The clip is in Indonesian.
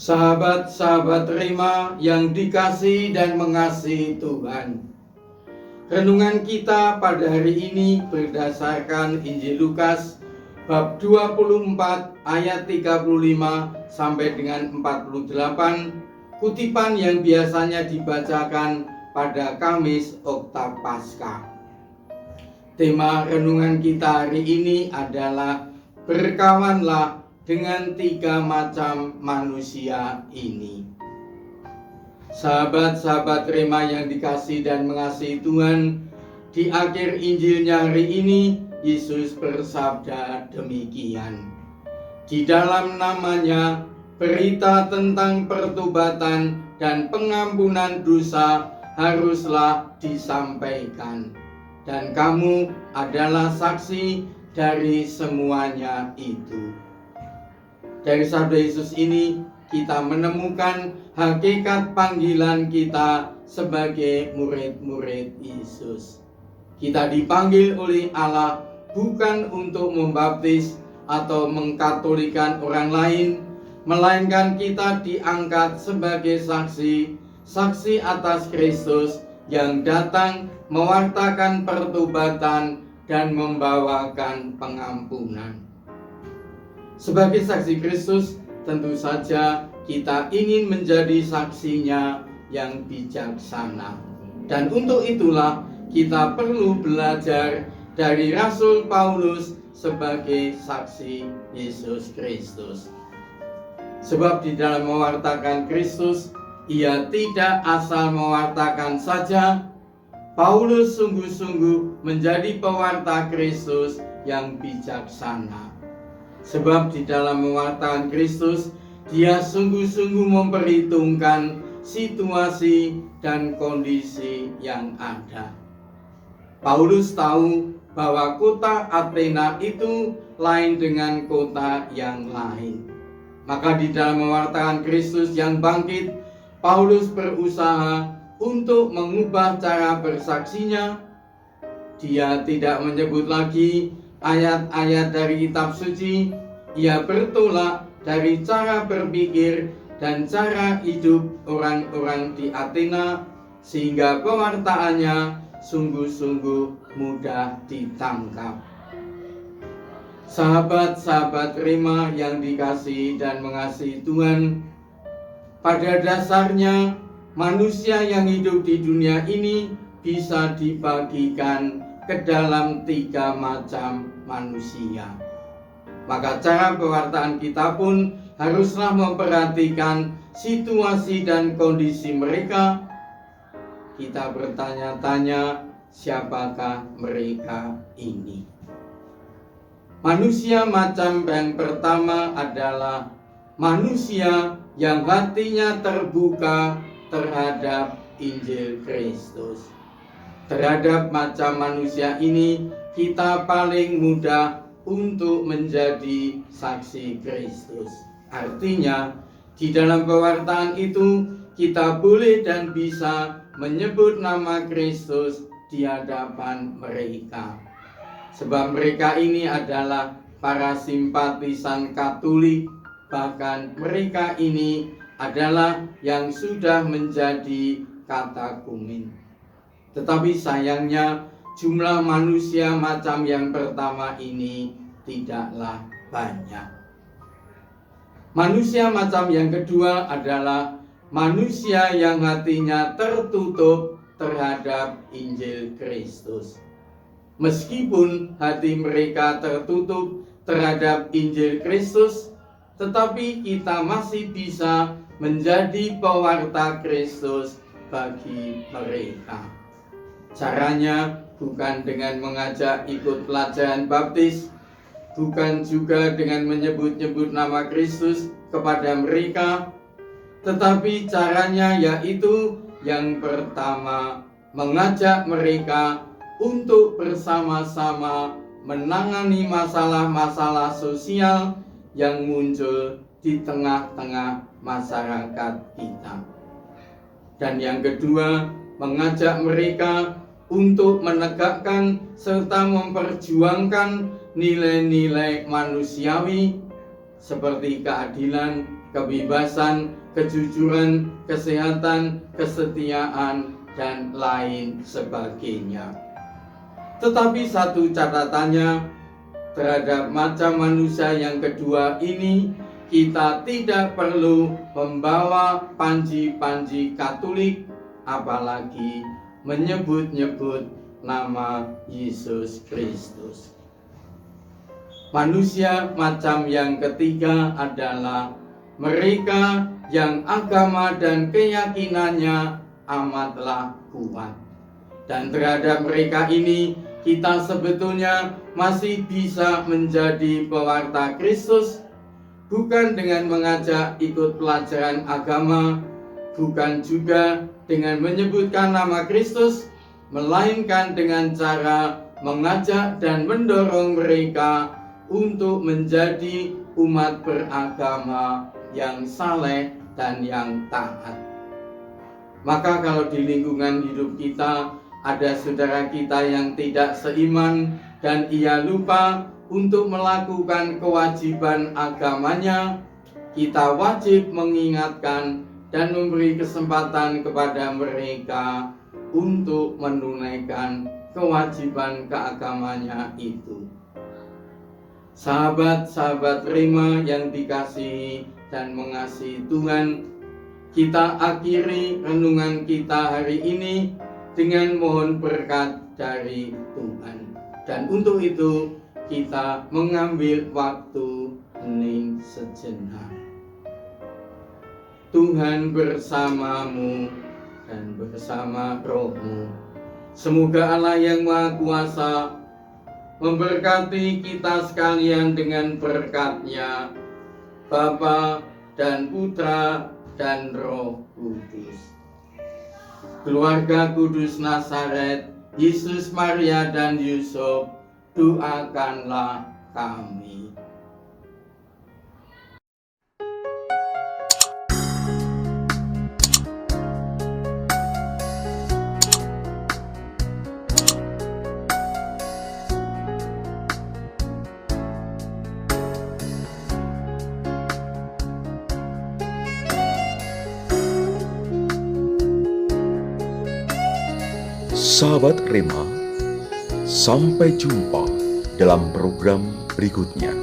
Sahabat-sahabat Rema yang dikasihi dan mengasihi Tuhan, renungan kita pada hari ini berdasarkan Injil Lukas bab 24 ayat 35 sampai dengan 48, kutipan yang biasanya dibacakan pada Kamis Oktav Paskah. Tema renungan kita hari ini adalah berkawanlah dengan tiga macam manusia ini. Sahabat-sahabat Rema yang dikasihi dan mengasihi Tuhan, di akhir Injilnya hari ini Yesus bersabda demikian. Di dalam namanya berita tentang pertobatan dan pengampunan dosa haruslah disampaikan, dan kamu adalah saksi dari semuanya itu. Dari sabda Yesus ini kita menemukan hakikat panggilan kita sebagai murid-murid Yesus. Kita dipanggil oleh Allah bukan untuk membaptis atau mengkatolikan orang lain, melainkan kita diangkat sebagai saksi atas Kristus yang datang mewartakan pertobatan dan membawakan pengampunan. Sebagai saksi Kristus, tentu saja kita ingin menjadi saksinya yang bijaksana. Dan untuk itulah kita perlu belajar dari Rasul Paulus sebagai saksi Yesus Kristus. Sebab di dalam mewartakan Kristus, ia tidak asal mewartakan saja. Paulus sungguh-sungguh menjadi pewarta Kristus yang bijaksana. Sebab di dalam mewartakan Kristus, dia sungguh-sungguh memperhitungkan situasi dan kondisi yang ada. Paulus tahu bahwa kota Athena itu lain dengan kota yang lain. Maka di dalam mewartakan Kristus yang bangkit, Paulus berusaha untuk mengubah cara bersaksinya. Dia tidak menyebut lagi ayat-ayat dari kitab suci. Ia bertolak dari cara berpikir dan cara hidup orang-orang di Athena, sehingga pewartaannya sungguh-sungguh mudah ditangkap. Sahabat-sahabat Rema yang dikasihi dan mengasihi Tuhan, pada dasarnya manusia yang hidup di dunia ini bisa dibagikan ke dalam tiga macam manusia. Maka cara pewartaan kita pun haruslah memperhatikan situasi dan kondisi mereka. Kita bertanya-tanya, siapakah mereka ini? Manusia macam yang pertama adalah manusia yang hatinya terbuka terhadap Injil Kristus. Terhadap macam manusia ini kita paling mudah untuk menjadi saksi Kristus. Artinya di dalam pewartaan itu kita boleh dan bisa menyebut nama Kristus di hadapan mereka. Sebab mereka ini adalah para simpatisan Katolik, bahkan mereka ini adalah yang sudah menjadi katekumen. Tetapi sayangnya jumlah manusia macam yang pertama ini tidaklah banyak. Manusia macam yang kedua adalah manusia yang hatinya tertutup terhadap Injil Kristus. Meskipun hati mereka tertutup terhadap Injil Kristus, tetapi kita masih bisa menjadi pewarta Kristus bagi mereka. Caranya bukan dengan mengajak ikut pelajaran baptis, bukan juga dengan menyebut-nyebut nama Kristus kepada mereka, tetapi caranya yaitu yang pertama, mengajak mereka untuk bersama-sama menangani masalah-masalah sosial yang muncul di tengah-tengah masyarakat kita. Dan yang kedua, mengajak mereka untuk menegakkan serta memperjuangkan nilai-nilai manusiawi seperti keadilan, kebebasan, kejujuran, kesehatan, kesetiaan, dan lain sebagainya. Tetapi satu catatannya, terhadap macam manusia yang kedua ini, kita tidak perlu membawa panji-panji Katolik, apalagi menyebut-nyebut nama Yesus Kristus. Manusia macam yang ketiga adalah mereka yang agama dan keyakinannya amatlah kuat. Dan terhadap mereka ini, kita sebetulnya masih bisa menjadi pewarta Kristus, bukan dengan mengajak ikut pelajaran agama, bukan juga dengan menyebutkan nama Kristus, melainkan dengan cara mengajak dan mendorong mereka untuk menjadi umat beragama yang saleh dan yang taat. Maka kalau di lingkungan hidup kita ada saudara kita yang tidak seiman dan ia lupa untuk melakukan kewajiban agamanya, kita wajib mengingatkan dan memberi kesempatan kepada mereka untuk menunaikan kewajiban keagamannya itu. Sahabat-sahabat Rema yang dikasihi dan mengasihi Tuhan, kita akhiri renungan kita hari ini dengan mohon berkat dari Tuhan. Dan untuk itu kita mengambil waktu hening sejenak. Tuhan bersamamu dan bersama rohmu. Semoga Allah yang Maha Kuasa memberkati kita sekalian dengan berkat-Nya, Bapa dan Putra dan Roh Kudus. Keluarga Kudus Nazaret, Yesus, Maria, dan Yusuf, doakanlah kami. Sahabat Rema, sampai jumpa dalam program berikutnya.